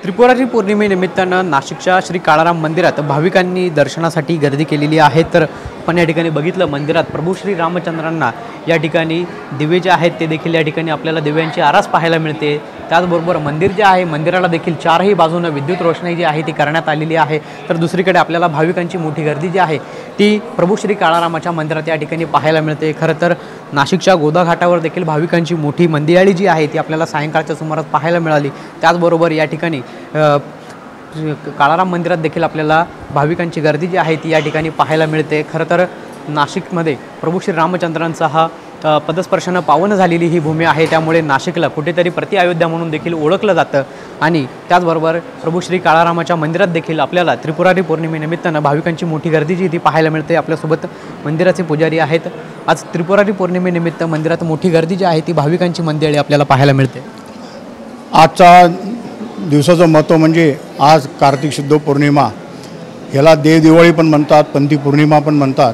त्रिपुरारी पौर्णिमेनिमित्तानं नाशिकच्या श्री काळाराम मंदिरात भाविकांनी दर्शनासाठी गर्दी केलेली आहे। तर आपण या ठिकाणी बघितलं मंदिरात प्रभू श्री रामचंद्रांना या ठिकाणी दिवे जे आहेत ते देखील या ठिकाणी आपल्याला दिव्यांची आरास पाहायला मिळते। त्याचबरोबर मंदिर जे आहे मंदिराला देखील चारही बाजूने विद्युत रोषणाई जी आहे ती करण्यात आलेली आहे। तर दुसरीकडे आपल्याला भाविकांची मोठी गर्दी जी आहे ती प्रभू श्री काळारामाच्या मंदिरात या ठिकाणी पाहायला मिळते। खरं तर नाशिकच्या गोदा घाटावर देखील भाविकांची मोठी मंदिराळी जी आहे ती आपल्याला सायंकाळच्या सुमारास पाहायला मिळाली। त्याचबरोबर या ठिकाणी काळाराम मंदिरात देखील आपल्याला भाविकांची गर्दी जी आहे ती या ठिकाणी पाहायला मिळते। खरं तर नाशिकमध्ये प्रभू श्री रामचंद्रांचा हा पदस्पर्शानं पावन झालेली ही भूमी आहे, त्यामुळे नाशिकला कुठेतरी प्रति अयोध्या म्हणून देखील ओळखलं जातं। आणि त्याचबरोबर प्रभू श्री काळारामाच्या मंदिरात देखील आपल्याला त्रिपुरारी पौर्णिमेनिमित्तानं भाविकांची मोठी गर्दी जी ती पाहायला मिळते। आपल्यासोबत मंदिराचे पुजारी आहेत। आज त्रिपुरारी पौर्णिमेनिमित्त मंदिरात मोठी गर्दी जी आहे ती भाविकांची मंदिराळी आपल्याला पाहायला मिळते। आजचा दिवसाचं महत्त्व म्हणजे आज कार्तिक शुद्ध पौर्णिमा, याला देवदिवाळी पण म्हणतात, पंथी पौर्णिमा पण म्हणतात।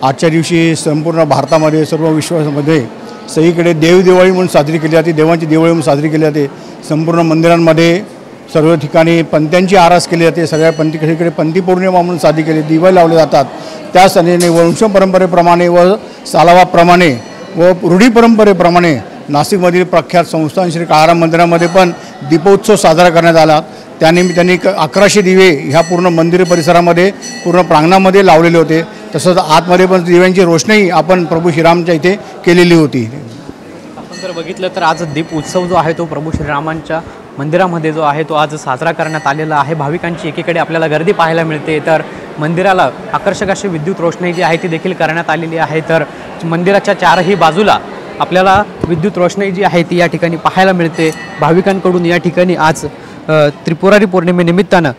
आजच्या दिवशी संपूर्ण भारतामध्ये सर्व विश्वामध्ये सगळीकडे देवदिवाळी म्हणून साजरी केली जाते, देवांची दिवाळी म्हणून साजरी केली जाते। संपूर्ण मंदिरांमध्ये सर्व ठिकाणी पंथ्यांची आरास केली जाते। सगळ्या सगळीकडे पंथी पौर्णिमा म्हणून साजरी केली, दिवे लावले जातात। त्या सणाने वंश परंपरेप्रमाणे व सालावाप्रमाणे व रूढी परंपरेप्रमाणे नाशिकमधील प्रख्यात संस्थान श्री काळाराम मंदिरामध्ये पण दीपोत्सव साजरा करण्यात आला। त्यानिमित्ताने 1100 दिवे ह्या पूर्ण मंदिर परिसरामध्ये पूर्ण प्रांगणामध्ये लावलेले होते। तसंच आतमध्ये पण दिव्यांची रोषणाई आपण प्रभू श्रीरामच्या इथे केलेली होती। आपण जर बघितलं तर आज दीप उत्सव जो आहे तो प्रभू श्रीरामांच्या मंदिरामध्ये जो आहे तो आज साजरा करण्यात आलेला आहे। भाविकांची एकीकडे आपल्याला गर्दी पाहायला मिळते, तर मंदिराला आकर्षक अशी विद्युत रोषणाई जी आहे ती देखील करण्यात आलेली आहे। तर मंदिराच्या चारही बाजूला आपल्याला विद्युत रोषणाई जी आहे ती या ठिकाणी पाहायला मिळते। भाविकांकडून या ठिकाणी आज त्रिपुरारी पौर्णिमेनिमित्तानं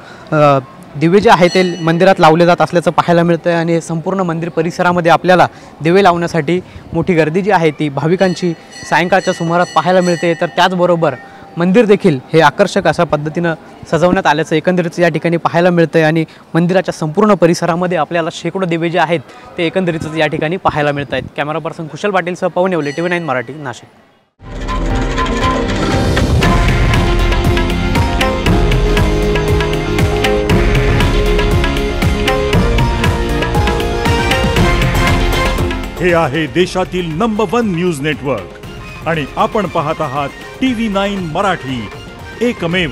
दिवे जे आहे ते मंदिरात लावले जात असल्याचं पाहायला मिळतं आहे। आणि संपूर्ण मंदिर परिसरामध्ये आपल्याला दिवे लावण्यासाठी मोठी गर्दी जी आहे ती भाविकांची सायंकाळच्या सुमारास पाहायला मिळते। तर त्याचबरोबर मंदिर देखील हे आकर्षक अशा पद्धतीनं सजवण्यात आल्याचं एकंदरीत या ठिकाणी पाहायला मिळतं आहे। आणि मंदिराच्या संपूर्ण परिसरामध्ये आपल्याला शेकडो दिवे जे आहेत ते एकंदरीतच या ठिकाणी पाहायला मिळत आहेत। कॅमेरा पर्सन कुशल पाटीलसह पवन येवले, TV9 मराठी, नाशिक। हे आहे देशातील नंबर 1 न्यूज नेटवर्क आणि आपण पाहत आहात TV9 मराठी, एकमेव।